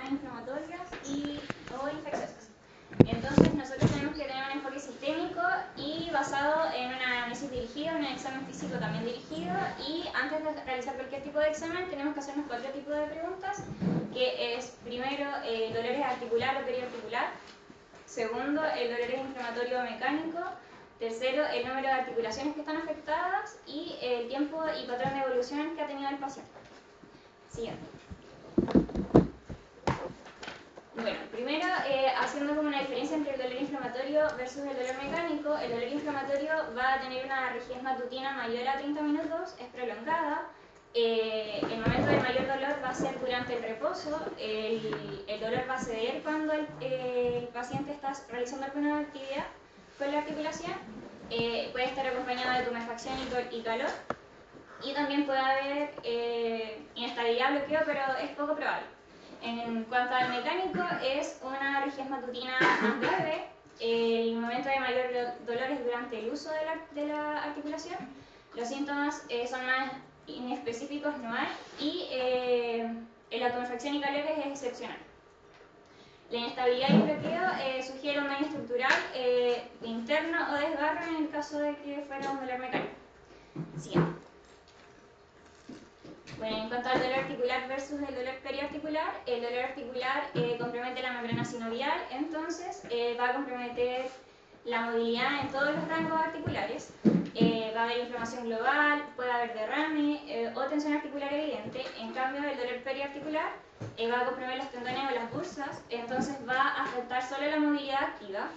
enfermedades inflamatorias o infecciosas. Entonces nosotros tenemos que tener un enfoque sistémico y basado en un análisis dirigido, un examen físico también dirigido, y antes de realizar cualquier tipo de examen tenemos que hacernos 4 tipos de preguntas, que es primero dolor es articular o periarticular, segundo el dolor es inflamatorio o mecánico, tercero el número de articulaciones que están afectadas y el tiempo y patrón de evolución que ha tenido el paciente. Siguiente. Bueno, primero haciendo como una diferencia entre el dolor inflamatorio versus el dolor mecánico. El dolor inflamatorio va a tener una rigidez matutina mayor a 30 minutos, es prolongada. El momento de mayor dolor va a ser durante el reposo. El dolor va a ceder cuando el paciente está realizando alguna actividad con la articulación. Puede estar acompañado de tumefacción y calor. Y también puede haber inestabilidad, bloqueo, pero es poco probable. En cuanto al mecánico, es una rigidez matutina más breve. El momento de mayor dolor es durante el uso de la articulación. Los síntomas son más inespecíficos, no hay. Y la tumefacción y calor es excepcional. La inestabilidad y bloqueo sugiere un daño estructural interno o desgarro en el caso de que fuera un dolor mecánico. Siguiente. Bueno, en cuanto al dolor articular versus el dolor periarticular, el dolor articular compromete la membrana sinovial, entonces va a comprometer la movilidad en todos los rangos articulares. Va a haber inflamación global, puede haber derrame o tensión articular evidente. En cambio, el dolor periarticular va a comprometer los tendones o las bursas, entonces va a afectar solo la movilidad activa.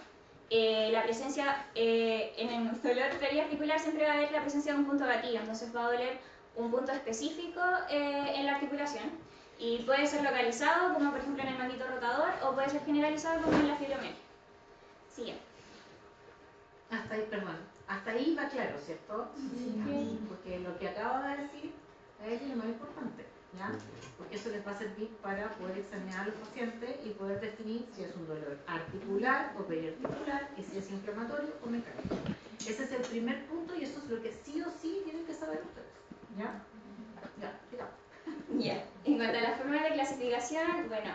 La presencia en el dolor periarticular siempre va a haber la presencia de un punto gatillo, entonces va a doler un punto específico en la articulación y puede ser localizado como por ejemplo en el manguito rotador o puede ser generalizado como en la fibromialgia. Siguiente. Hasta ahí, perdón, hasta ahí va claro, ¿cierto? Sí. Porque lo que acabo de decir es lo más importante, ¿ya? Porque eso les va a servir para poder examinar a los pacientes y poder definir si es un dolor articular o periarticular y si es inflamatorio o mecánico. Ese es el primer punto y eso es lo que sí o sí tienen que saber ustedes. ¿Ya? Ya. En cuanto a la forma de clasificación, bueno,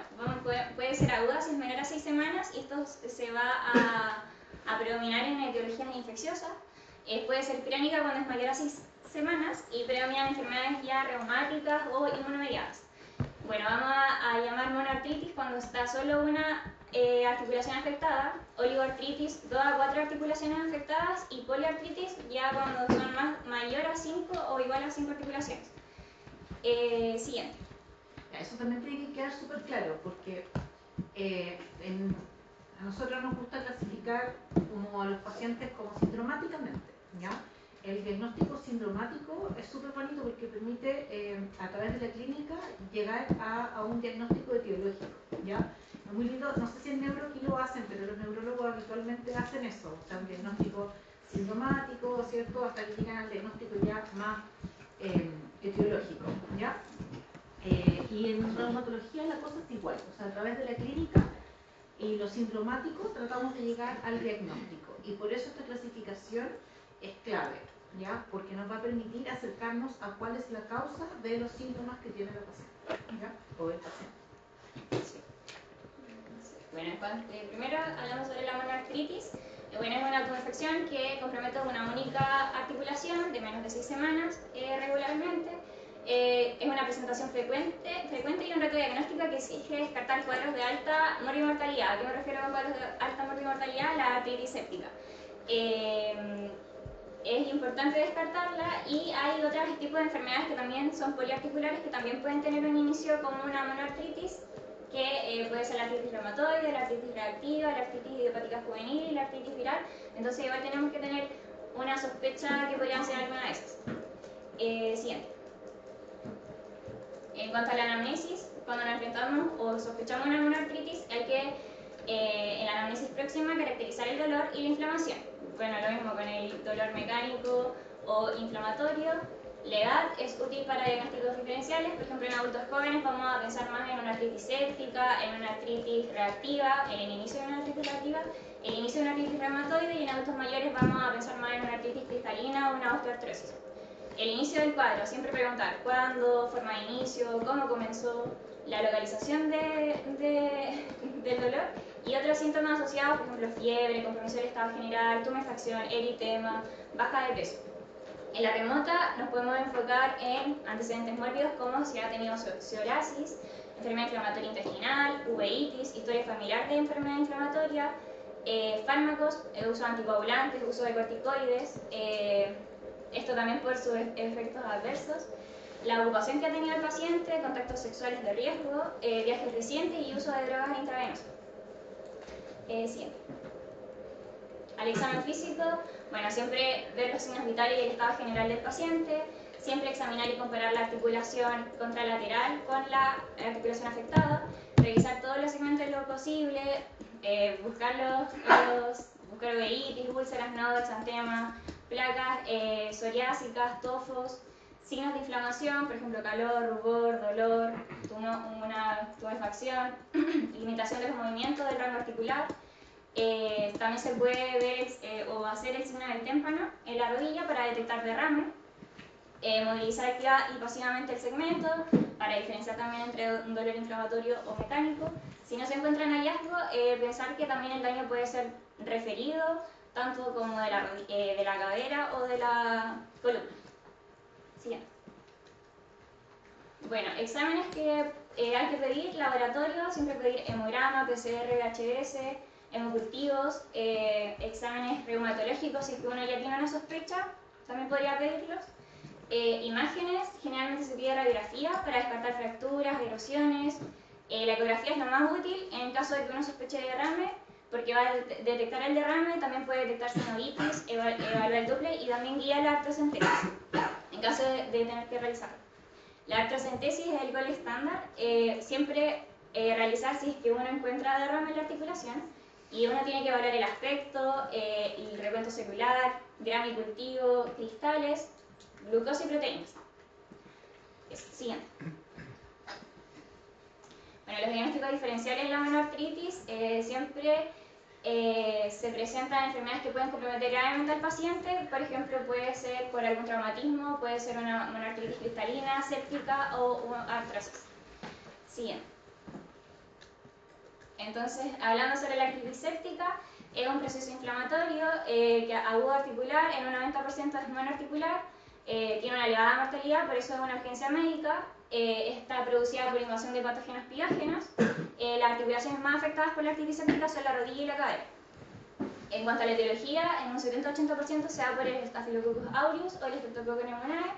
puede ser aguda si es menor a 6 semanas y esto se va a predominar en etiologías infecciosas. Puede ser crónica cuando es mayor a 6 semanas y predominan enfermedades ya reumáticas o inmunomediadas. Bueno, vamos a llamar monoartritis cuando está solo una articulación afectada, oligoartritis 2 a 4 articulaciones afectadas y poliartritis ya cuando son mayor a 5 o igual a 5 articulaciones. Siguiente. Eso también tiene que quedar súper claro porque a nosotros nos gusta clasificar como a los pacientes como sindromáticamente, ¿ya? El diagnóstico sindromático es súper bonito porque permite a través de la clínica llegar a un diagnóstico etiológico, ¿ya? Es muy lindo, no sé si en neuro aquí lo hacen, pero los neurólogos habitualmente hacen eso, o sea, un diagnóstico sintomático, ¿cierto? Hasta que llegan al diagnóstico ya más etiológico, ¿ya? Y en reumatología la cosa es igual, o sea, a través de la clínica y lo sindromático tratamos de llegar al diagnóstico y por eso esta clasificación es clave, ¿ya? Porque nos va a permitir acercarnos a cuál es la causa de los síntomas que tiene la paciente, ¿ya? O el paciente. Sí. Bueno, primero hablamos sobre la monoartritis. Bueno, es una tumefacción que compromete una única articulación de menos de 6 semanas regularmente. Es una presentación frecuente y un reto diagnóstico que exige descartar cuadros de alta morbimortalidad. ¿A qué me refiero con cuadros de alta morbimortalidad? La artritis séptica. Es importante descartarla y hay otros tipos de enfermedades que también son poliarticulares que también pueden tener un inicio como una monoartritis que puede ser la artritis reumatoide, la artritis reactiva, la artritis idiopática juvenil y la artritis viral. Entonces igual tenemos que tener una sospecha que podrían ser alguna de esas. Siguiente. En cuanto a la anamnesis, cuando nos enfrentamos o sospechamos una monoartritis, hay que en la anamnesis próxima caracterizar el dolor y la inflamación. Bueno, lo mismo con el dolor mecánico o inflamatorio. La edad es útil para diagnósticos diferenciales, por ejemplo en adultos jóvenes vamos a pensar más en una artritis séptica, en una artritis reactiva, en el inicio de una artritis reactiva, el inicio de una artritis reumatoide y en adultos mayores vamos a pensar más en una artritis cristalina o una osteoartrosis. El inicio del cuadro, siempre preguntar cuándo, forma de inicio, cómo comenzó, la localización de dolor, y otros síntomas asociados, por ejemplo, fiebre, compromiso del estado general, tumefacción, eritema, baja de peso. En la remota nos podemos enfocar en antecedentes mórbidos como si ha tenido psoriasis, enfermedad inflamatoria intestinal, uveitis, historia familiar de enfermedad inflamatoria, fármacos, uso de anticoagulantes, uso de corticoides, esto también por sus efectos adversos, la ocupación que ha tenido el paciente, contactos sexuales de riesgo, viajes recientes y uso de drogas intravenosas. Siguiente. Al examen físico, bueno, siempre ver los signos vitales y el estado general del paciente, siempre examinar y comparar la articulación contralateral con la articulación afectada, revisar todos los segmentos lo posible, buscar uveitis, úlceras, nodos, exantemas, placas psoriásicas, tofos, signos de inflamación, por ejemplo, calor, rubor, dolor, una tumefacción, limitación de los movimientos del rango articular. También se puede ver o hacer el signo del témpano en la rodilla para detectar derrame, movilizar activa y pasivamente el segmento para diferenciar también entre un dolor inflamatorio o mecánico. Si no se encuentran hallazgos, pensar que también el daño puede ser referido tanto como de la cadera o de la columna. Siguiente. Bueno, exámenes que hay que pedir, laboratorio, siempre pedir hemograma, PCR, VHS, hemocultivos, exámenes reumatológicos, si es que uno ya tiene una sospecha, también podría pedirlos. Imágenes, generalmente se pide radiografía para descartar fracturas, erosiones. La ecografía es lo más útil en caso de que uno sospeche de derrame, porque va a detectar el derrame, también puede detectar sinovitis, evaluar el Doppler y también guía la artrocentesis, en caso de tener que realizarlo. La artrocentesis es el gol estándar, siempre realizar si es que uno encuentra derrame en la articulación, y uno tiene que evaluar el aspecto, el recuento celular, gramo y cultivo, cristales, glucosa y proteínas. Siguiente. Bueno, los diagnósticos diferenciales en la monoartritis siempre se presentan enfermedades que pueden comprometer gravemente al paciente. Por ejemplo, puede ser por algún traumatismo, puede ser una monoartritis cristalina, séptica o artrosis. Siguiente. Entonces, hablando sobre la artritis séptica, es un proceso inflamatorio que agudo articular, en un 90% es monoarticular, tiene una elevada mortalidad, por eso es una urgencia médica, está producida por invasión de patógenos pirógenos. Las articulaciones más afectadas por la artritis séptica son la rodilla y la cadera. En cuanto a la etiología, en un 70-80% se da por el Staphylococcus aureus o el Streptococcus pneumoniae.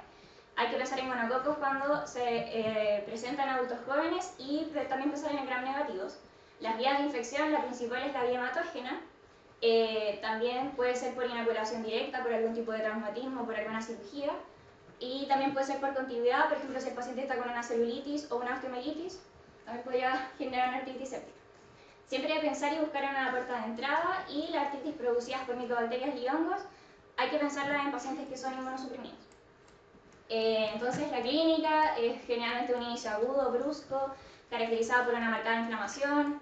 Hay que pensar en gonococos cuando se presentan adultos jóvenes y también pensar en gram negativos. Las vías de infección, la principal es la vía hematógena. También puede ser por inoculación directa, por algún tipo de traumatismo, por alguna cirugía. Y también puede ser por continuidad, por ejemplo, si el paciente está con una celulitis o una osteomielitis, también podría generar una artritis séptica. Siempre hay que pensar y buscar una puerta de entrada, y la artritis producidas por micobacterias y hongos hay que pensarla en pacientes que son inmunosuprimidos. Entonces la clínica es generalmente un inicio agudo, brusco, caracterizado por una marcada inflamación,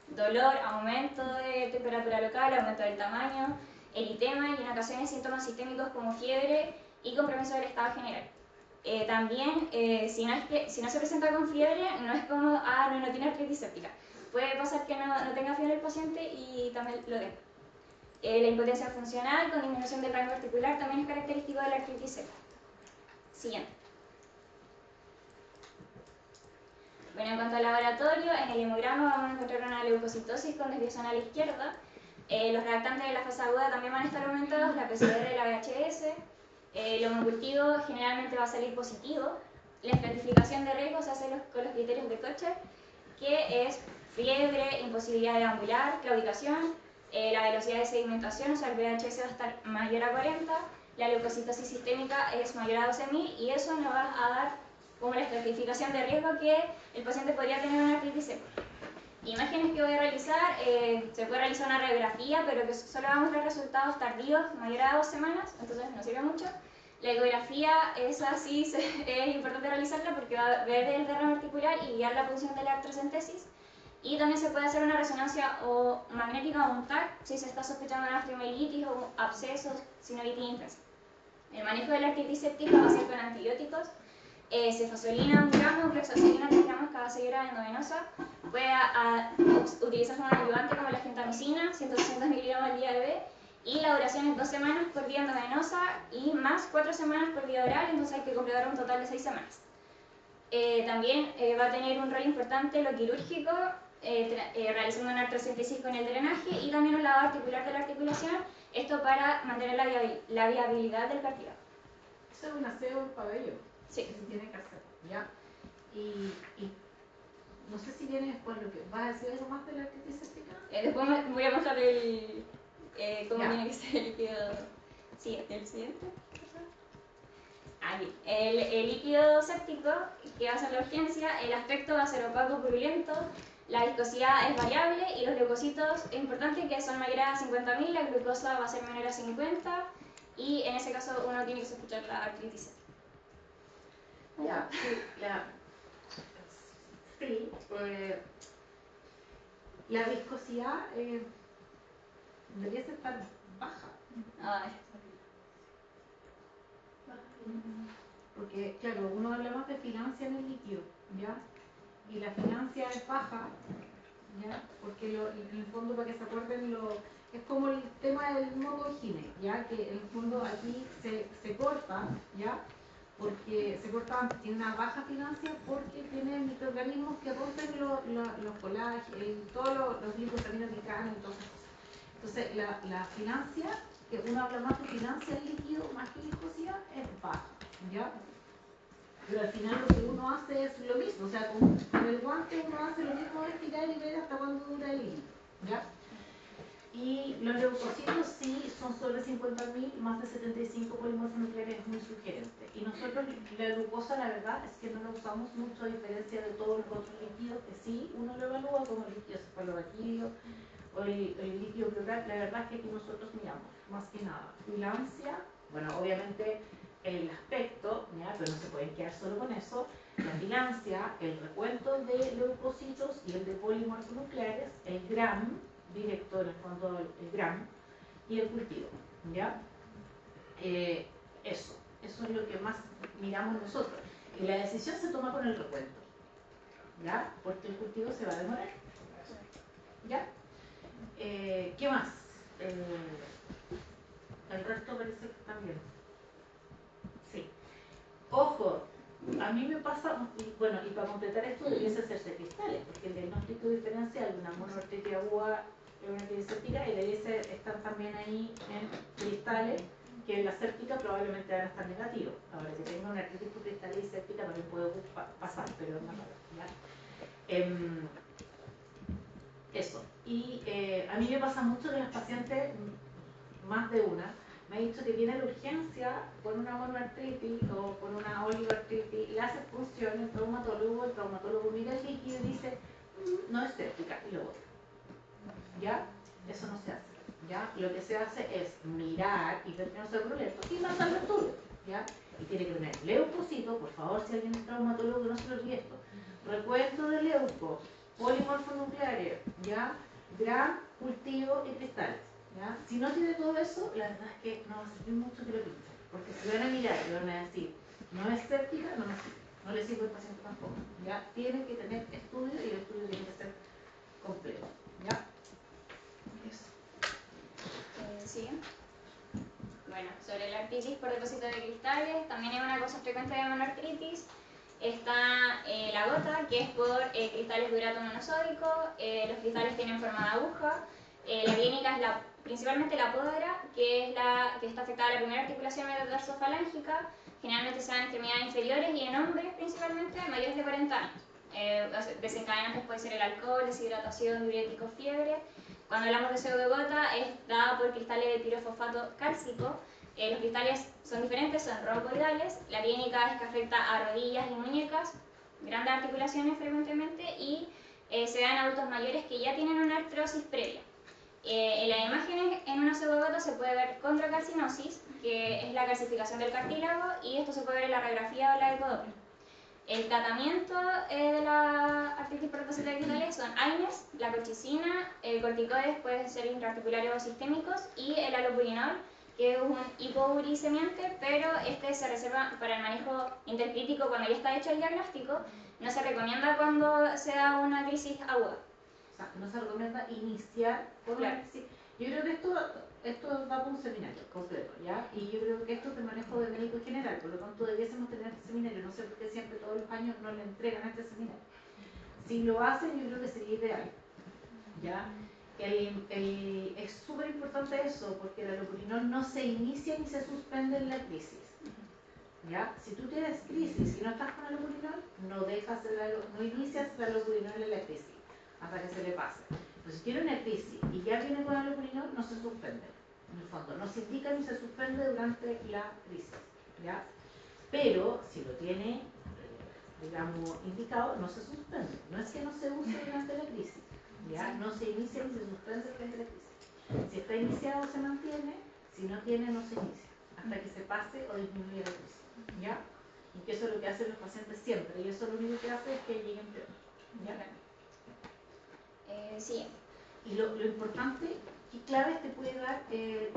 dolor, aumento de temperatura local, aumento del tamaño, eritema y en ocasiones síntomas sistémicos como fiebre y compromiso del estado general. También, si no se presenta con fiebre, no es como, no tiene artritis séptica. Puede pasar que no tenga fiebre el paciente y también lo tenga. La impotencia funcional con disminución del rango articular también es característico de la artritis séptica. Siguiente. Bueno, en cuanto al laboratorio, en el hemograma vamos a encontrar una leucocitosis con desviación a la izquierda. Los reactantes de la fase aguda también van a estar aumentados, la PCR y la VHS. El hemocultivo generalmente va a salir positivo. La estratificación de riesgo se hace con los criterios de Kocher, que es fiebre, imposibilidad de ambular, claudicación, la velocidad de sedimentación, o sea, el VHS va a estar mayor a 40, la leucocitosis sistémica es mayor a 12.000 y eso nos va a dar como la estratificación de riesgo que el paciente podría tener una artritis séptica. Imágenes que voy a realizar, se puede realizar una radiografía, pero que solo va a mostrar resultados tardíos, mayor a 2 semanas, entonces no sirve mucho. La ecografía, esa sí es importante realizarla porque va a ver el derrame articular y guiar la función de la artrocentesis. Y también se puede hacer una resonancia magnética o un TAC si se está sospechando una osteomielitis o abscesos, sinovitis intensa. El manejo de la artritis séptica va a ser con antibióticos, cefasolina 1 gramo, cloxacillina 3 gramos cada 6 horas endovenosa. puede utilizarse un ayudante como la gentamicina, 160 miligramos al día de bebé, y la duración es 2 semanas por vía endovenosa y más 4 semanas por vía oral, entonces hay que completar un total de 6 semanas. También va a tener un rol importante lo quirúrgico, realizando una artrosíntesis con el drenaje y también un lavado articular de la articulación, esto para mantener la viabilidad del cartílago. Eso es un aseo del pabellón, sí, que se tiene que hacer, ¿ya? Y no sé si viene después lo que... ¿Vas a decir algo más de la artritis séptica? Después voy a mostrar cómo tiene que ser el líquido siguiente. ¿El siguiente? Aquí. El líquido séptico, que va a ser la urgencia, el aspecto va a ser opaco, purulento, la viscosidad es variable y los leucocitos, es importante que son mayores a 50.000, la glucosa va a ser menor a 50 y en ese caso uno tiene que sospechar la artritis séptica. Ya, sí, la viscosidad debería estar baja. Porque, claro, uno habla más de financia en el líquido, ¿ya? Y la financia es baja, ¿ya? Porque en el fondo, para que se acuerden, es como el tema del monogine, ¿ya? Que en el fondo aquí se corta, ¿ya? Porque se corta antes, tiene una baja financia porque tiene microorganismos que rompen los colágenos, todos los glicosaminoglicanos y todas esas cosas. Entonces, la financia, que uno habla más de financia en líquido más que viscosidad, es baja, ¿ya? Pero al final lo que uno hace es lo mismo, o sea, con el guante uno hace lo mismo de estirar y ver hasta cuándo dura el líquido, ¿ya? Y los leucocitos sí son sobre 50.000, más de 75 polimorfos nucleares es muy sugerente. Y nosotros la glucosa, la verdad, es que no la usamos mucho a diferencia de todos los otros líquidos que sí uno lo evalúa como el líquido cefalorraquídeo o el líquido pleural. La verdad es que aquí nosotros miramos, más que nada, financia, bueno, obviamente el aspecto, ¿ya? Pero no se pueden quedar solo con eso, la financia, el recuento de leucocitos y el de polimorfos nucleares, el GRAM, directo en el fondo el GRAM, y el cultivo, ¿ya? Eso es lo que más miramos nosotros. Y la decisión se toma con el recuento, ¿ya? Porque el cultivo se va a demorar, ¿ya? ¿Qué más? El resto parece que también. Sí. Ojo, a mí me pasa, y bueno, y para completar esto debiese hacerse cristales, porque el diagnóstico diferencial de una monoartritis aguda es una artritis séptica y debiese estar también ahí en cristales, que en la séptica probablemente van a estar negativos. Ahora, que tenga una artritis por cristales y séptica también puede pasar, pero es más raro, ¿ya? Eso. Y a mí me pasa mucho que las pacientes, más de una, me ha dicho que viene a la urgencia con una monoartritis o con una oligoartritis, le hace función el traumatólogo mira el líquido y dice, no es séptica, y lo bota. ¿Ya? Eso no se hace. ¿Ya? Lo que se hace es mirar y ver que no sea prolento y mandar al estudio. ¿Ya? Y tiene que tener leucocito, por favor, si alguien es traumatólogo, no se lo olvide esto. Recuento de leuco, polimorfonucleares, ¿ya? GRAM, cultivo y cristales. ¿Ya? Si no tiene todo eso, la verdad es que no va a servir mucho que lo pinchen, porque si van a mirar y van a decir, no es séptica, no me sirve, no le sirve al paciente tampoco. ¿Ya? Tiene que tener estudio y el estudio tiene que ser completo. ¿Ya? Eso. ¿Sí? Bueno, sobre la artritis por depósito de cristales, también es una cosa frecuente de monoartritis. Está la gota, que es por cristales de urato monosódico. Los cristales tienen forma de aguja. La clínica es principalmente la podra, que es la que está afectada a la primera articulación metatarsofalángicas. Generalmente se dan en extremidades inferiores y en hombres principalmente mayores de 40 años. Desencadenantes puede ser el alcohol, deshidratación, diuréticos, fiebre. Cuando hablamos de pseudogota es dada por cristales de pirofosfato cálcico. Los cristales son diferentes, son romboidales. La clínica es que afecta a rodillas y muñecas, grandes articulaciones frecuentemente, y se da en adultos mayores que ya tienen una artrosis previa. En las imágenes, en una pseudogota se puede ver condrocalcinosis, que es la calcificación del cartílago, y esto se puede ver en la radiografía o la ecodoppler. El tratamiento de la artritis por depósito de cristales son AINES, la colchicina, corticoides pueden ser intraarticulares o sistémicos, y el alopurinol, que es un hipouricemiante, pero este se reserva para el manejo intercrítico cuando ya está hecho el diagnóstico, no se recomienda cuando se da una crisis aguda. O sea, no se recomienda iniciar con una crisis. Yo creo que esto da para un seminario completo, ¿ya? Y yo creo que esto es de manejo de médico general, por lo tanto debiésemos tener este seminario. No sé por qué siempre todos los años no le entregan este seminario. Si lo hacen, yo creo que sería ideal, ¿ya? Es súper importante eso, porque el alopurinol no se inicia ni se suspende en la crisis. ¿Ya? Si tú tienes crisis y no estás con alopurinol, no inicias el alopurinol en la crisis hasta que se le pase. Pero si tiene una crisis y ya viene con alopurinol, no se suspende. En el fondo, no se indica ni se suspende durante la crisis. ¿Ya? Pero si lo tiene, digamos, indicado, no se suspende. No es que no se use durante la crisis. ¿Ya? No se inicia ni se suspende durante la crisis. Si está iniciado, se mantiene. Si no tiene, no se inicia. Hasta que se pase o disminuya la crisis. ¿Ya? Y que eso es lo que hacen los pacientes siempre, y eso lo único que hace es que lleguen peor. ¿Ya? Sí. Y lo importante, ¿qué claves te puede dar el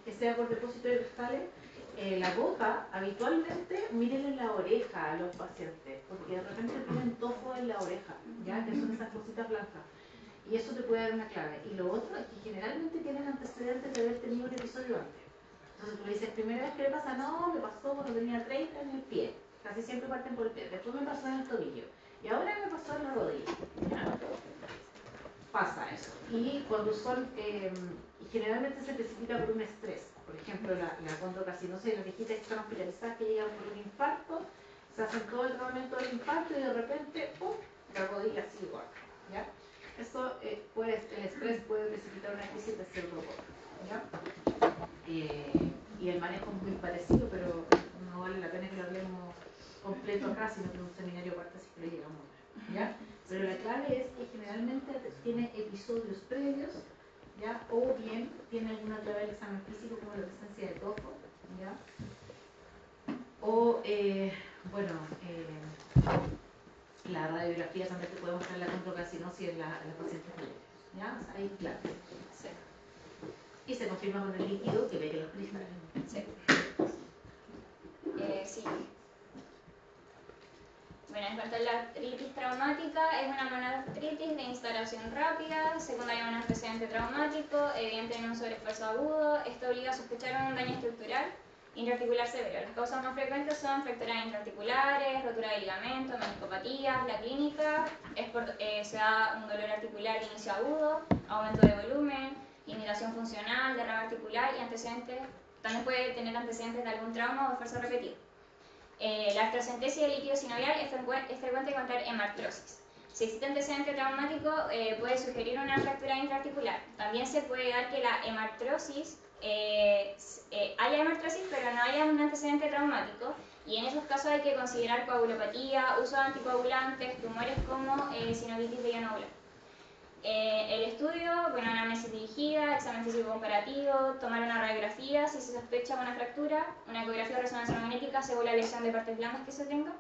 que sea por depósito de cristales? La gota, habitualmente, miren en la oreja a los pacientes, porque de repente tienen tofo en la oreja, ¿ya? Que son esas cositas blancas. Y eso te puede dar una clave. Y lo otro es que generalmente tienen antecedentes de haber tenido un episodio antes. Entonces tú le dices, primera vez que le pasa, no, me pasó cuando tenía 30 en el pie. Casi siempre parten por el pie. Después me pasó en el tobillo. Y ahora me pasó en la rodilla. ¿Ya? Pasa eso. Y cuando son, generalmente se precipita por un estrés. Por ejemplo, la condrocarcinosis de las viejitas que están hospitalizadas que llegan por un infarto, se hacen todo el tratamiento del infarto y de repente, ¡pum!, la rodilla así igual. ¿Ya? Eso, el estrés puede precipitar una crisis de pseudococco. ¿Ya? Y el manejo es muy parecido, pero no vale la pena que lo hablemos completo acá, sino que en un seminario aparte si lo llegamos a ver, ¿ya? Pero la clave es que generalmente tiene episodios previos, ¿ya? O bien tiene alguna clave del examen físico como la presencia de tofo, ¿ya? O, la radiografía también te puede mostrar la condrocarcinosis en las pacientes diabéticas, ¿ya? O sea, hay clave. Sí. Y se confirma con el líquido que ve que los cristales. Sí. Sí. Bueno, en cuanto a la artritis traumática, es una monoartritis de instalación rápida, secundaria a un antecedente traumático, evidente en un sobreesfuerzo agudo. Esto obliga a sospechar un daño estructural intraarticular severo. Las causas más frecuentes son fracturas intraarticulares, rotura de ligamento, meniscopatías. La clínica se da un dolor articular de inicio agudo, aumento de volumen, limitación funcional, derrame articular y antecedentes. También puede tener antecedentes de algún trauma o esfuerzo repetido. La artrocentesis del líquido sinovial es frecuente encontrar hemartrosis. Si existe antecedente traumático, puede sugerir una fractura intraarticular. También se puede dar que la hemartrosis, haya hemartrosis, pero no haya un antecedente traumático. Y en esos casos hay que considerar coagulopatía, uso de anticoagulantes, tumores como sinovitis de nodular. El estudio, bueno, anamnesis dirigida, examen físico comparativo, tomar una radiografía si se sospecha una fractura, una ecografía o resonancia magnética según la lesión de partes blandas que se tenga,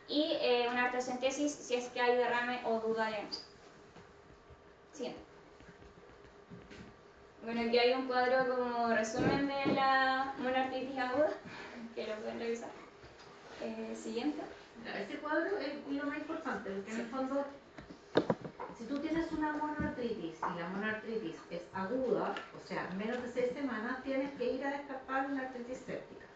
y una artrocentesis si es que hay derrame o duda de eso. Siguiente. Bueno, aquí hay un cuadro como resumen de la monoartritis aguda, que lo pueden revisar. Siguiente. Este cuadro es lo más importante, porque en el fondo, si tú tienes una monoartritis y la monoartritis es aguda, o sea, menos de 6 semanas, tienes que ir a descartar una artritis séptica.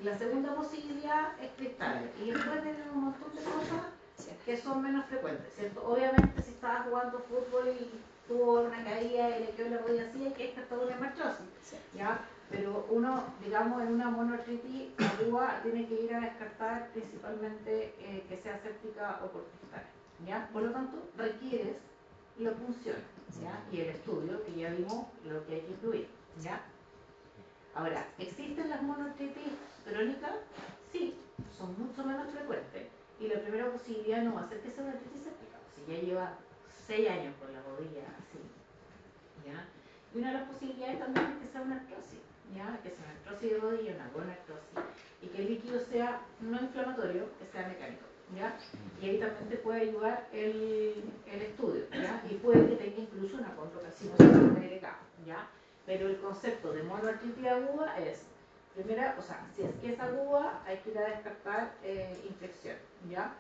La segunda posibilidad es cristales, y después vienen un montón de cosas que son menos frecuentes, ¿cierto? Obviamente, si estabas jugando fútbol y tuvo una caída y le quedó la rodilla así, hay que descartar una hemartrosis, ¿ya? Pero uno, digamos, en una monoartritis aguda tiene que ir a descartar principalmente que sea séptica o por cristales, ¿ya? Por lo tanto, requieres la punción, ¿ya? Y el estudio, que ya vimos lo que hay que incluir, ¿ya? Ahora, ¿existen las monoartritis crónicas? Sí, son mucho menos frecuentes. Y la primera posibilidad no va a ser que sea una artritis séptica, si ya lleva 6 años con la rodilla así, ¿ya? Y una de las posibilidades también es que sea una artrosis, ¿ya? Que sea una artrosis de rodilla, una buena artrosis, y que el líquido sea no inflamatorio, que sea mecánico, ¿ya? Y ahí también te puede ayudar el estudio, ¿ya? Y puede que tenga incluso una condrocarcinosis PLK, ¿ya? Pero el concepto de monoartritis aguda es, primera, o sea, si es que es aguda, hay que ir a descartar infección, ¿ya?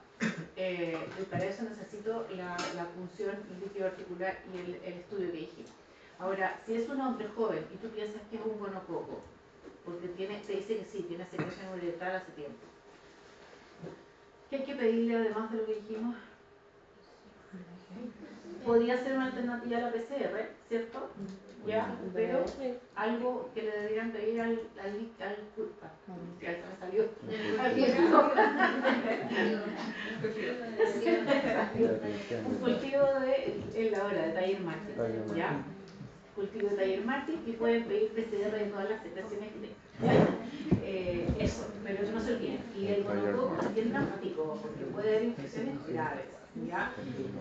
Para eso necesito la punción líquido articular y el estudio que dijimos. Ahora, si es un hombre joven y tú piensas que es un gonococo, porque te dice que sí, tiene secreción uretral hace tiempo, ¿qué hay que pedirle además de lo que dijimos? Podría ser una alternativa a la PCR, ¿cierto? Ya, pero algo que le deberían pedir al un cultivo en la hora de Taller Martin, ¿ya? Cultivo de Taller Martin y pueden pedir PCR de todas las secreciones que tengan. Eso, pero que no se olviden. Y el gonococo es diagnóstico porque puede haber infecciones graves, ¿ya?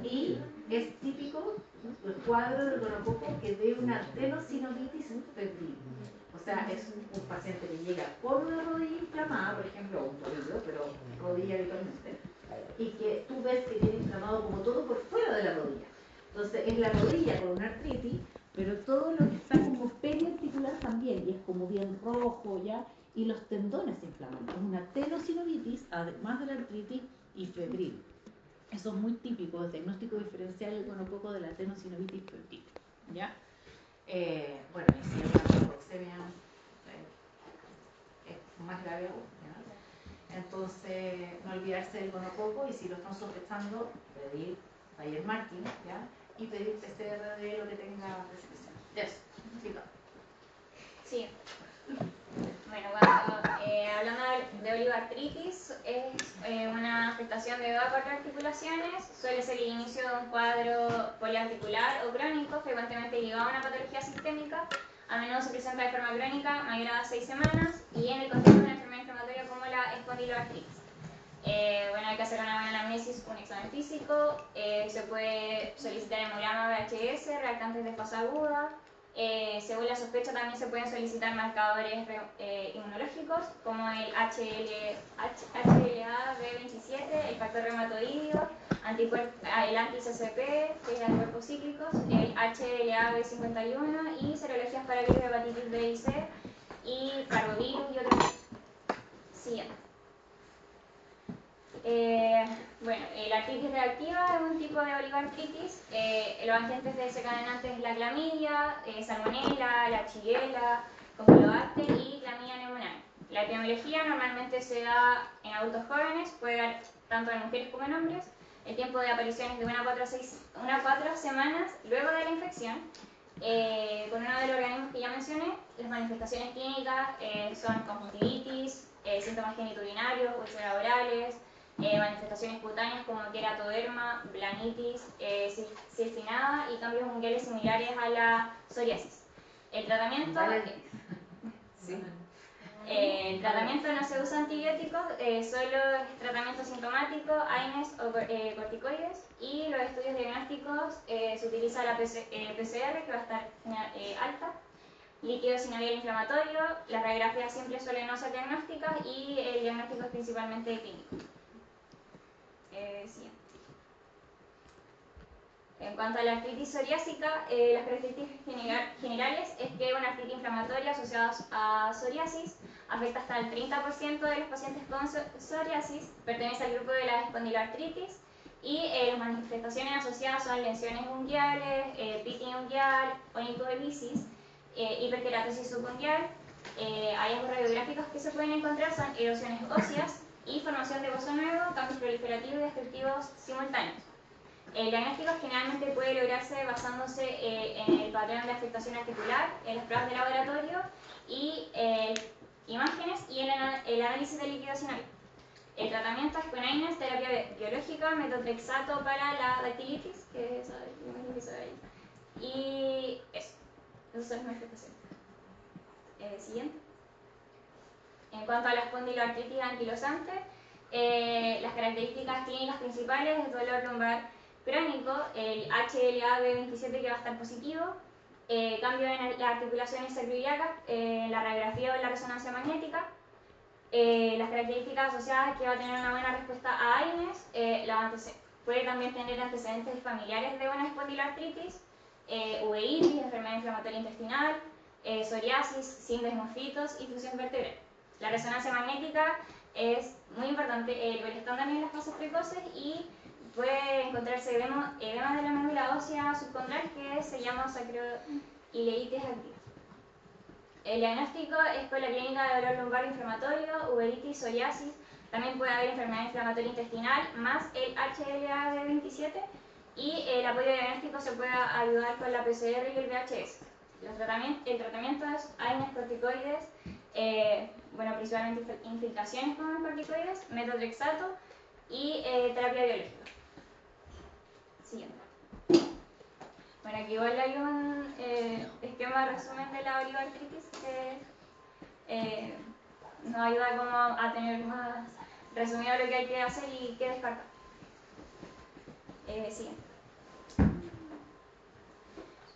Y es típico el cuadro del gonococo que dé una adenosinovitis febril. O sea, es un paciente que llega con una rodilla inflamada, por ejemplo, o un tobillo, pero rodilla habitualmente, y que tú ves que tiene inflamado como todo por fuera de la rodilla. Entonces, es la rodilla con una artritis, pero todo lo que está como periarticular también, y es como bien rojo ya, y los tendones se inflaman. Es una tenosinovitis, además de la artritis, y febril. Eso es muy típico, el diagnóstico diferencial del gonococo de la tenosinovitis febril, ¿ya? Bueno, y si hay una leucemia es más grave aún, ¿ya? Entonces, no olvidarse del gonococo y si lo están sospechando, pedir Taller Martin, ¿ya? Y pedir PCR de lo que tenga prescripción. Eso, sí. Bueno, hablando de oligoartritis, es una afectación de 2 a 4 articulaciones, suele ser el inicio de un cuadro poliarticular o crónico, frecuentemente ligado a una patología sistémica, a menudo se presenta de forma crónica, mayor a 6 semanas, y en el contexto de una enfermedad inflamatoria como la espondiloartritis. Bueno, hay que hacer una buena anamnesis, un examen físico, se puede solicitar hemograma VHS, reactantes de fase aguda. Según la sospecha también se pueden solicitar marcadores inmunológicos como el HLA-B27, el factor reumatoideo, el anti-CCP, que es anticuerpos cíclicos, el HLA-B51 y serologías para virus de hepatitis B y C y parvovirus y otros. Siguiente. Bueno, la artritis reactiva es un tipo de oligoartritis. Los agentes desencadenantes es la clamidia, salmonella, la shigella, campylobacter y clamidia pneumoniae. La epidemiología normalmente se da en adultos jóvenes, puede dar tanto en mujeres como en hombres. El tiempo de aparición es de 1 a 4 semanas luego de la infección. Con uno de los organismos que ya mencioné, las manifestaciones clínicas son conjuntivitis, síntomas genitourinarios, úlceras orales, manifestaciones cutáneas como queratoderma, blanitis, cirstinada y cambios mundiales similares a la psoriasis. El tratamiento no se usa antibióticos, solo es tratamiento sintomático, AINES o corticoides, y los estudios diagnósticos se utiliza la PCR, que va a estar alta, líquido sinovial inflamatorio, las radiografías simples suelen no ser diagnósticas y el diagnóstico es principalmente clínico. Siguiente. En cuanto a la artritis psoriásica, las características generales es que una artritis inflamatoria asociada a psoriasis afecta hasta el 30% de los pacientes con psoriasis, pertenece al grupo de la espondiloartritis y las manifestaciones asociadas son lesiones unguiales, pitting unguial, onicoelisis, hiperkeratosis subunguial. Hallazgos radiográficos que se pueden encontrar son erosiones óseas y formación de hueso nuevo, cambios proliferativos y destructivos simultáneos. El diagnóstico generalmente puede lograrse basándose en el patrón de afectación articular, en las pruebas de laboratorio y imágenes y en el análisis de líquido sinovial. El tratamiento es con AINES, terapia biológica, metotrexato para la dactilitis, que es lo que se ve ahí. Y eso, esas son las manifestaciones. Siguiente. En cuanto a la espondiloartritis anquilosante, las características clínicas principales es dolor lumbar crónico, el HLA-B27 que va a estar positivo, cambio en las articulaciones sacroiliacas, la radiografía o en la resonancia magnética, las características asociadas que va a tener una buena respuesta a AINES, puede también tener antecedentes familiares de una espondiloartritis, uveitis, enfermedad inflamatoria intestinal, psoriasis, sin desmorfitos y fusión vertebral. La resonancia magnética es muy importante el ver estándar en las fases precoces y puede encontrarse edema de la médula ósea subcondral que se llama sacroileitis activa. El diagnóstico es por la clínica de dolor lumbar inflamatorio, uveitis, psoriasis. También puede haber enfermedad inflamatoria intestinal más el HLA-B27 y el apoyo diagnóstico se puede ayudar con la PCR y el VHS. El tratamiento es AINES, corticoides, principalmente infiltraciones con corticoides, metotrexato y terapia biológica. Siguiente. Bueno, aquí igual hay un esquema de resumen de la oligoartritis que nos ayuda como a tener más resumido lo que hay que hacer y qué descartar. Siguiente.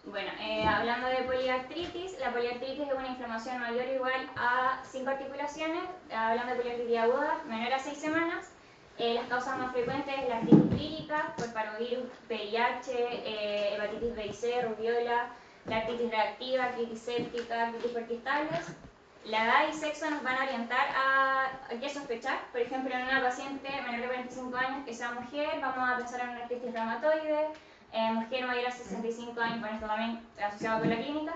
Bueno, hablando de poliartritis, la poliartritis es una inflamación mayor o igual a 5 articulaciones, hablando de poliartritis aguda, menor a 6 semanas. Las causas más frecuentes es la artritis vírica, por parvovirus, VIH, hepatitis B y C, rubiola, la artritis reactiva, artritis séptica, artritis perquistables. La edad y sexo nos van a orientar a qué sospechar. Por ejemplo, en una paciente menor de 45 años que sea mujer, vamos a pensar en una artritis reumatoide. Mujer mayor a 65 años, bueno, esto también asociado con la clínica.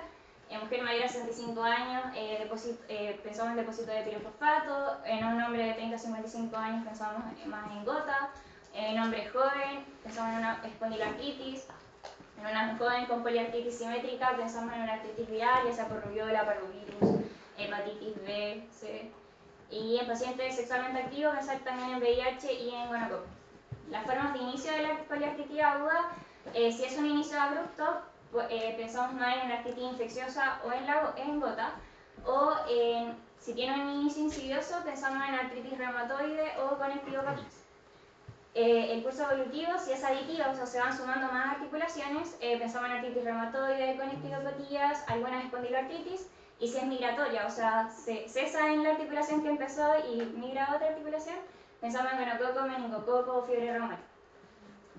Mujer mayor a 65 años, pensamos en depósito de pirofosfato. En un hombre de 30 a 55 años pensamos más en gota. En un hombre joven pensamos en una espondiloartritis. En una joven con poliartritis simétrica pensamos en una artritis viral, ya sea por rubiola, parvovirus, hepatitis B, C. Y en pacientes sexualmente activos pensar también en VIH y en gonococo. Las formas de inicio de la poliartritis aguda, si es un inicio abrupto, pensamos más en una artritis infecciosa o en gota, o si tiene un inicio insidioso, pensamos en artritis reumatoide o conectivopatías. El curso evolutivo, si es aditivo, o sea, se van sumando más articulaciones, pensamos en artritis reumatoide, conectivopatías, algunas espondiloartritis, y si es migratoria, o sea, se cesa en la articulación que empezó y migra a otra articulación, pensamos en gonococo, meningococo o fiebre reumática.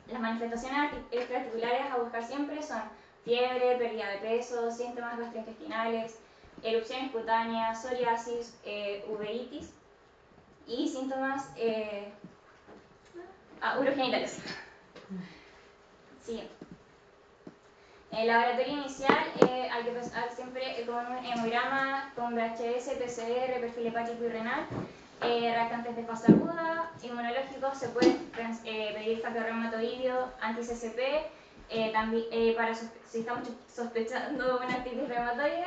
Las manifestaciones extraarticulares a buscar siempre son fiebre, pérdida de peso, síntomas gastrointestinales, erupciones cutáneas, psoriasis, uveitis y síntomas urogenitales. Siguiente. En el laboratorio inicial hay que pensar siempre con un hemograma, con VHS, PCR, perfil hepático y renal, reactantes de fase aguda, inmunológicos, se puede pedir factor reumatoideo, anti-CCP, también si estamos sospechando una artritis reumatoide,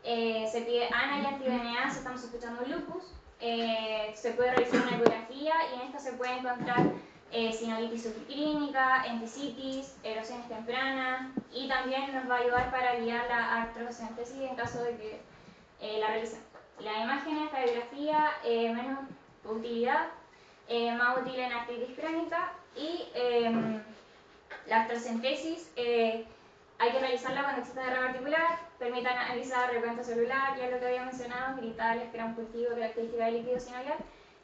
se pide ANA y anti-DNA si estamos sospechando un lupus, se puede realizar una ecografía y en esta se puede encontrar sinovitis subclínica, enticitis, erosiones tempranas y también nos va a ayudar para guiar la artrocentesis en caso de que la realicen. La imagen, esta radiografía, menos utilidad, más útil en artritis crónica y la artrocentesis hay que realizarla cuando exista derrame articular, permite analizar recuento celular, ya lo que había mencionado, gritales, gram cultivo, característica del líquido sinovial.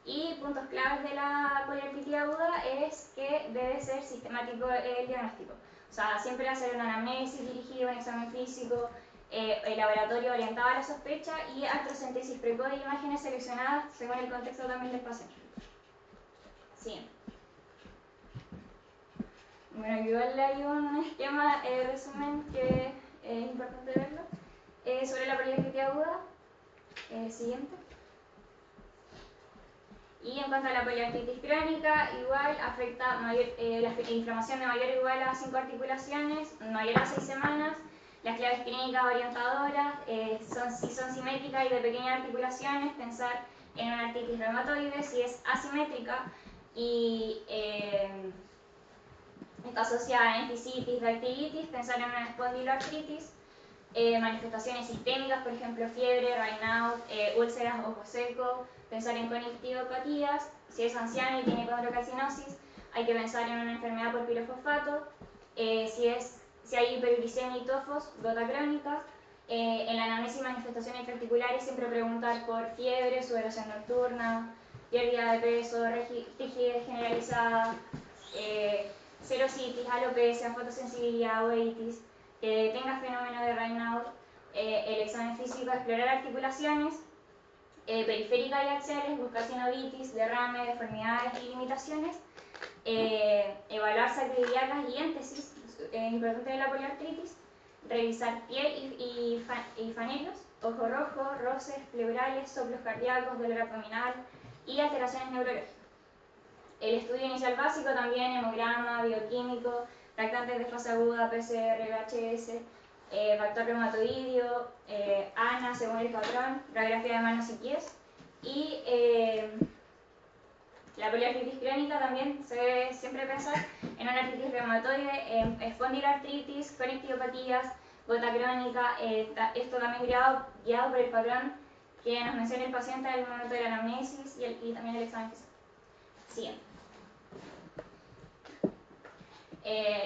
Y puntos claves de la poliartritis aguda es que debe ser sistemático el diagnóstico. O sea, siempre hacer una anamnesis dirigida, un examen físico, el laboratorio orientado a la sospecha y artrocentesis precoz de imágenes seleccionadas según el contexto también del paciente. Siguiente. Bueno, igual hay un esquema resumen que es importante verlo sobre la poliartritis aguda. Siguiente. Y en cuanto a la poliartritis crónica, igual afecta la inflamación de mayor o igual a 5 articulaciones, mayor a 6 semanas. Las claves clínicas orientadoras si son simétricas y de pequeñas articulaciones, pensar en una artritis reumatoide. Si es asimétrica y está asociada a enticitis, dactilitis, pensar en una espondiloartritis. Manifestaciones sistémicas, por ejemplo, fiebre, Raynaud, úlceras, ojo seco, pensar en conectivopatías. Si es anciano y tiene condrocalcinosis, hay que pensar en una enfermedad por pirofosfato. Si hay hiperuricemia y tofos, gota crónica. En la anamnesis y manifestaciones intraarticulares siempre preguntar por fiebre, sudoración nocturna, pérdida de peso, rigidez generalizada, serositis, alopecia, fotosensibilidad, uveitis, que tenga fenómeno de Raynaud, el examen físico, explorar articulaciones, periféricas y axiales, buscar sinovitis, derrame, deformidades y limitaciones, evaluar sangre ilíacas y éntesis, importante de la poliartritis, revisar piel y fanerios, ojo rojo, roces pleurales, soplos cardíacos, dolor abdominal y alteraciones neurológicas. El estudio inicial básico también, hemograma, bioquímico, lactantes de fase aguda, PCR, VHS, factor reumatoideo, ANA según el patrón, radiografía de manos y pies y la poliartritis crónica también se debe siempre pensar en una artritis reumatoide, espondiloartritis, conectivopatías, gota crónica, esto también guiado por el patrón que nos menciona el paciente al momento de la anamnesis y también el examen físico. Siguiente.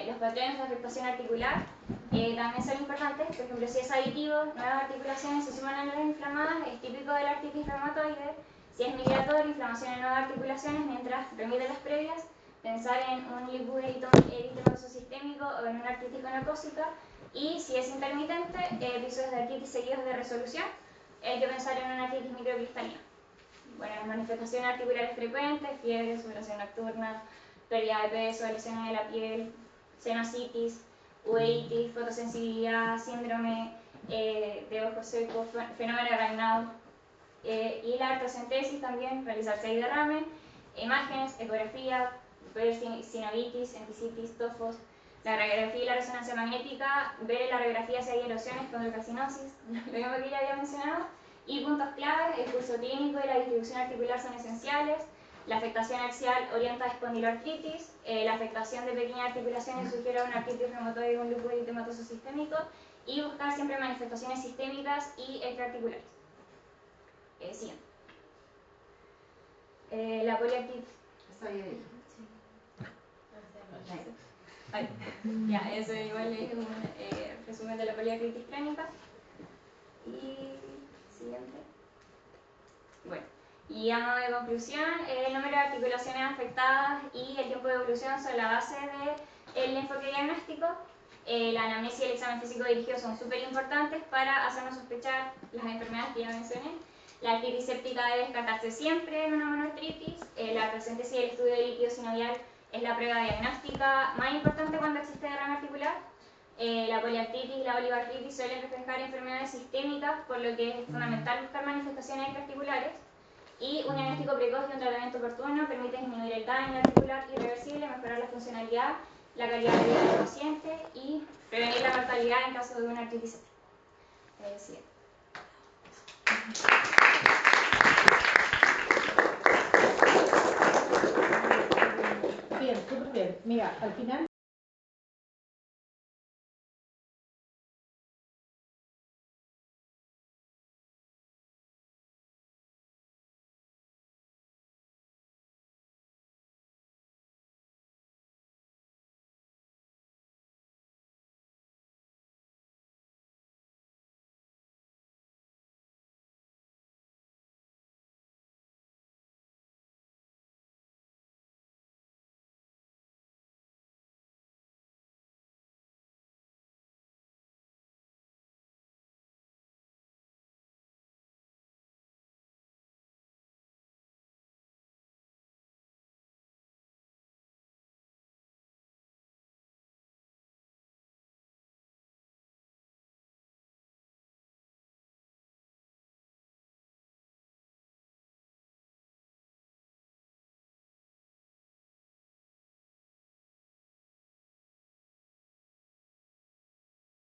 Los patrones de afectación articular también son importantes. Por ejemplo, si es aditivo, nuevas articulaciones se suman a las inflamadas, es típico de la artritis reumatoide. Si es migratorio, inflamación en nuevas articulaciones, mientras remite las previas, pensar en un lupus eritematoso sistémico o en una artritis gonocócica. Y si es intermitente, episodios de artritis seguidos de resolución, hay que pensar en una artritis microcristalina. Bueno, manifestaciones articulares frecuentes, fiebre, sudoración nocturna, pérdida de peso, lesiones de la piel, sinusitis, uveitis, fotosensibilidad, síndrome de ojo seco, fenómeno de Raynaud, y la artrocentesis también, realizar 6 derrames, imágenes, ecografía, ver sinovitis, enticitis, tofos, la radiografía y la resonancia magnética, ver la radiografía si hay erosiones, condrocalcinosis, lo mismo que ya había mencionado, y puntos claves, el curso clínico y la distribución articular son esenciales. La afectación axial orienta a espondiloartritis, la afectación de pequeñas articulaciones sugiere una artritis reumatoide o un lupus eritematoso sistémico y buscar siempre manifestaciones sistémicas y extraarticulares. Siguiente. La poliartritis. Ya, eso igual es un resumen de la poliartritis crónica. Y siguiente. Bueno. Y a modo de conclusión, el número de articulaciones afectadas y el tiempo de evolución son la base del enfoque diagnóstico. La anamnesia y el examen físico dirigido son súper importantes para hacernos sospechar las enfermedades que ya mencioné. La artritis séptica debe descartarse siempre en una monoartritis. La artrocentesis y el estudio de líquido sinovial es la prueba diagnóstica más importante cuando existe derrame articular. La poliartritis y la oligoartritis suelen reflejar enfermedades sistémicas, por lo que es fundamental buscar manifestaciones extraarticulares. Y un diagnóstico precoz y un tratamiento oportuno permite disminuir el daño articular irreversible, mejorar la funcionalidad, la calidad de vida del paciente y prevenir la mortalidad en caso de una artritis séptica. Bien, súper bien. Mira, al final